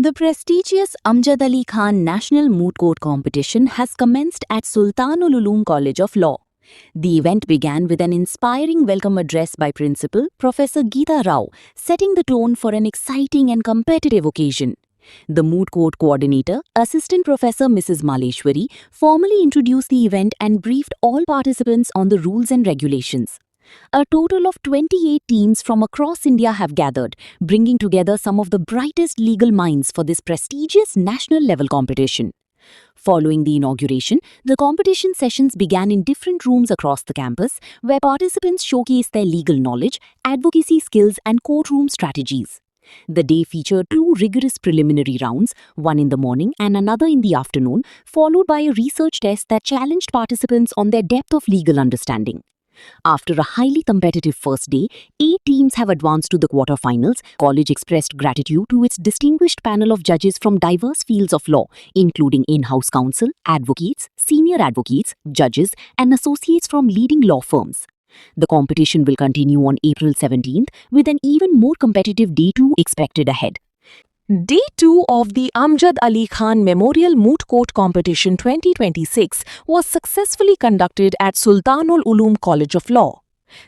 The prestigious Amjad Ali Khan National Moot Court Competition has commenced at Sultanul Uloom College of Law. The event began with an inspiring welcome address by Principal Professor Geeta Rao, setting the tone for an exciting and competitive occasion. The Moot Court Coordinator, Assistant Professor Mrs. Maleshwari, formally introduced the event and briefed all participants on the rules and regulations. A total of 28 teams from across India have gathered, bringing together some of the brightest legal minds for this prestigious national-level competition. Following the inauguration, the competition sessions began in different rooms across the campus, where participants showcased their legal knowledge, advocacy skills, and courtroom strategies. The day featured two rigorous preliminary rounds, one in the morning and another in the afternoon, followed by a research test that challenged participants on their depth of legal understanding. After a highly competitive first day, 8 teams have advanced to the quarterfinals. College expressed gratitude to its distinguished panel of judges from diverse fields of law, including in-house counsel, advocates, senior advocates, judges, and associates from leading law firms. The competition will continue on April 17th, with an even more competitive Day 2 expected ahead. Day 2 of the Amjad Ali Khan Memorial Moot Court Competition 2026 was successfully conducted at Sultanul Uloom College of Law.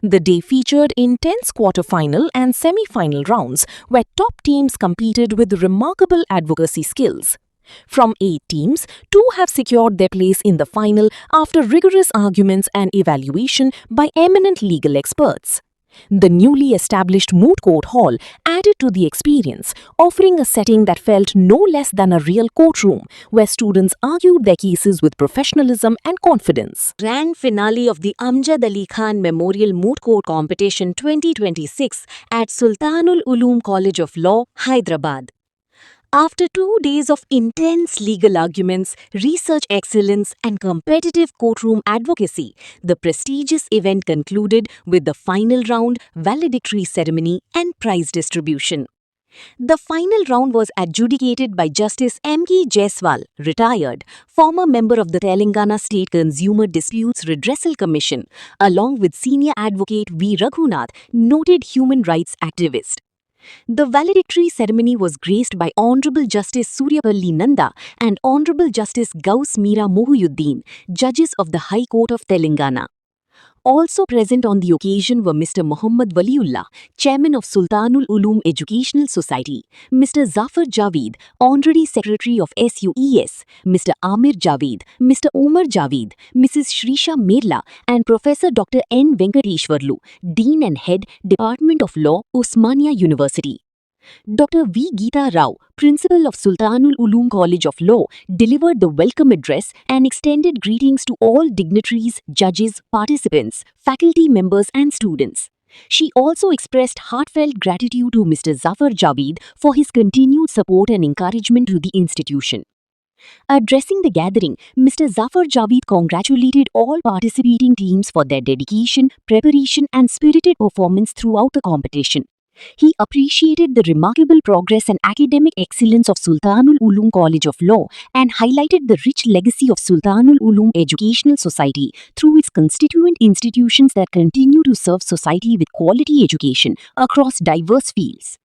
The day featured intense quarter-final and semi-final rounds where top teams competed with remarkable advocacy skills. From 8 teams, 2 have secured their place in the final after rigorous arguments and evaluation by eminent legal experts. The newly established Moot Court Hall added to the experience, offering a setting that felt no less than a real courtroom, where students argued their cases with professionalism and confidence. Grand finale of the Amjad Ali Khan Memorial Moot Court Competition 2026 at Sultanul Uloom College of Law, Hyderabad. After 2 days of intense legal arguments, research excellence, and competitive courtroom advocacy, the prestigious event concluded with the final round, valedictory ceremony, and prize distribution. The final round was adjudicated by Justice M.K. Jaiswal, retired, former member of the Telangana State Consumer Disputes Redressal Commission, along with senior advocate V. Raghunath, noted human rights activist. The valedictory ceremony was graced by Honorable Justice Suryapalli Nanda and Honorable Justice Gauss Mira Mohyuddin, judges of the High Court of Telangana. Also present on the occasion were Mr. Muhammad Waliullah, Chairman of Sultanul Uloom Educational Society, Mr. Zafar Javed, Honorary Secretary of SUES, Mr. Amir Javed, Mr. Omar Javed, Mrs. Shrisha Merla, and Professor Dr. N. Venkateshwarlu, Dean and Head, Department of Law, Osmania University. Dr. V. Geeta Rao, Principal of Sultanul Uloom College of Law, delivered the welcome address and extended greetings to all dignitaries, judges, participants, faculty members and students. She also expressed heartfelt gratitude to Mr. Zafar Javed for his continued support and encouragement to the institution. Addressing the gathering, Mr. Zafar Javed congratulated all participating teams for their dedication, preparation and spirited performance throughout the competition. He appreciated the remarkable progress and academic excellence of Sultanul Uloom College of Law and highlighted the rich legacy of Sultanul Uloom Educational Society through its constituent institutions that continue to serve society with quality education across diverse fields.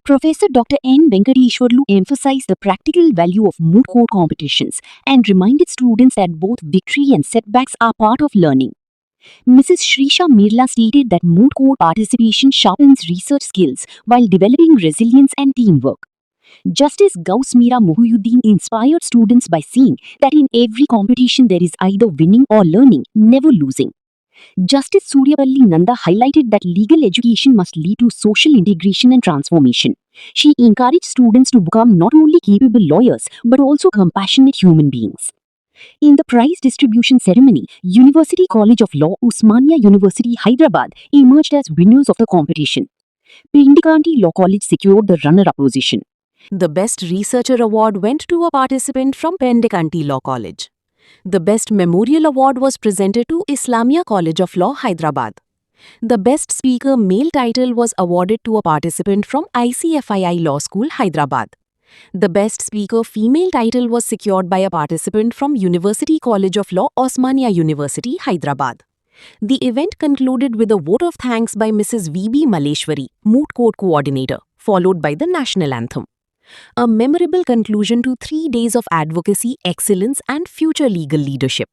Professor Dr. N. Venkateshwarlu emphasized the practical value of moot court competitions and reminded students that both victory and setbacks are part of learning. Mrs. Shrisha Merla stated that moot court participation sharpens research skills while developing resilience and teamwork. Justice Gauss Mira Mohyuddin inspired students by saying that in every competition there is either winning or learning, never losing. Justice Suryapalli Nanda highlighted that legal education must lead to social integration and transformation. She encouraged students to become not only capable lawyers but also compassionate human beings. In the prize distribution ceremony, University College of Law, Osmania University, Hyderabad emerged as winners of the competition. Pendikanti Law College secured the runner-up position. The Best Researcher Award went to a participant from Pendikanti Law College. The Best Memorial Award was presented to Islamia College of Law, Hyderabad. The Best Speaker Male title was awarded to a participant from ICFII Law School, Hyderabad. The Best Speaker Female title was secured by a participant from University College of Law, Osmania University, Hyderabad. The event concluded with a vote of thanks by Mrs. V.B. Maleshwari, Moot Court Coordinator, followed by the National Anthem. A memorable conclusion to 3 days of advocacy, excellence, and future legal leadership.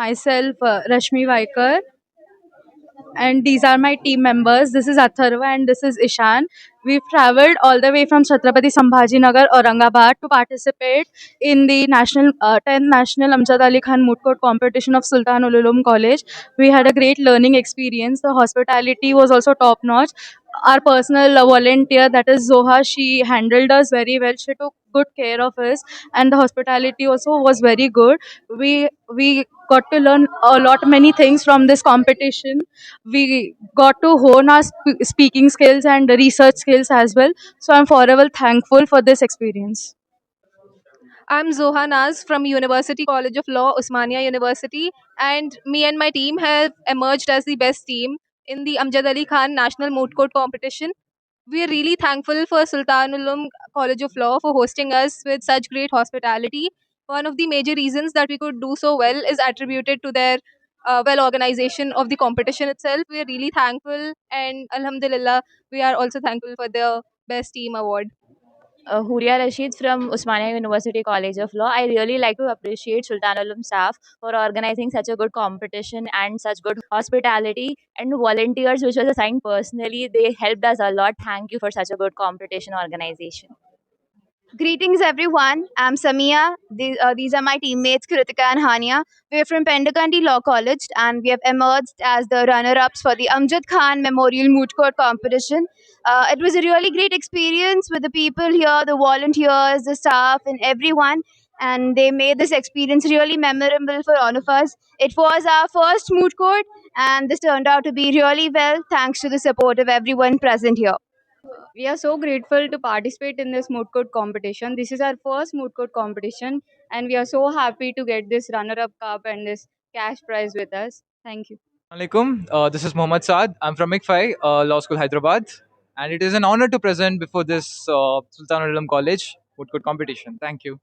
Myself, Rashmi Vaikar, and these are my team members. This is Atharva and this is Ishan. We've traveled all the way from Chhatrapati Sambhajinagar, Aurangabad to participate in the 10th National Amjad Ali Khan Moot Court competition of Sultan ul Ulum College. We had a great learning experience. The hospitality was also top notch. Our personal volunteer, that is Zoha, she handled us very well. She took good care of us, and the hospitality also was very good. We got to learn a lot many things from this competition. We got to hone our speaking skills and research skills as well. So I'm forever thankful for this experience. I'm Zoha Naz from University College of Law, Osmania University, and me and my team have emerged as the best team in the Amjad Ali Khan National Moot Court competition. We are really thankful for Sultan Ulum College of Law for hosting us with such great hospitality. One of the major reasons that we could do so well is attributed to their well organization of the competition itself. We are really thankful, and Alhamdulillah, we are also thankful for the best team award. Huria Rashid from Usmania University College of Law. I really like to appreciate Sultan Ulum staff for organizing such a good competition and such good hospitality, and volunteers which was assigned personally. They helped us a lot. Thank you for such a good competition organization. Greetings, everyone. I'm Samia. These are my teammates, Kritika and Hania. We're from Pendakanti Law College, and we have emerged as the runner-ups for the Amjad Khan Memorial Moot Court competition. It was a really great experience with the people here, the volunteers, the staff, and everyone. And they made this experience really memorable for all of us. It was our first moot court, and this turned out to be really well thanks to the support of everyone present here. We are so grateful to participate in this moot court competition. This is our first moot court competition, and we are so happy to get this runner-up cup and this cash prize with us. Thank you. Alaikum. This is Mohammad Saad. I'm from MICFI, Law School, Hyderabad. And it is an honor to present before this Sultan Ulam College Moot Court competition. Thank you.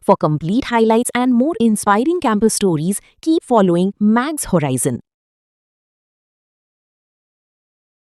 For complete highlights and more inspiring campus stories, keep following MAG's Horizon.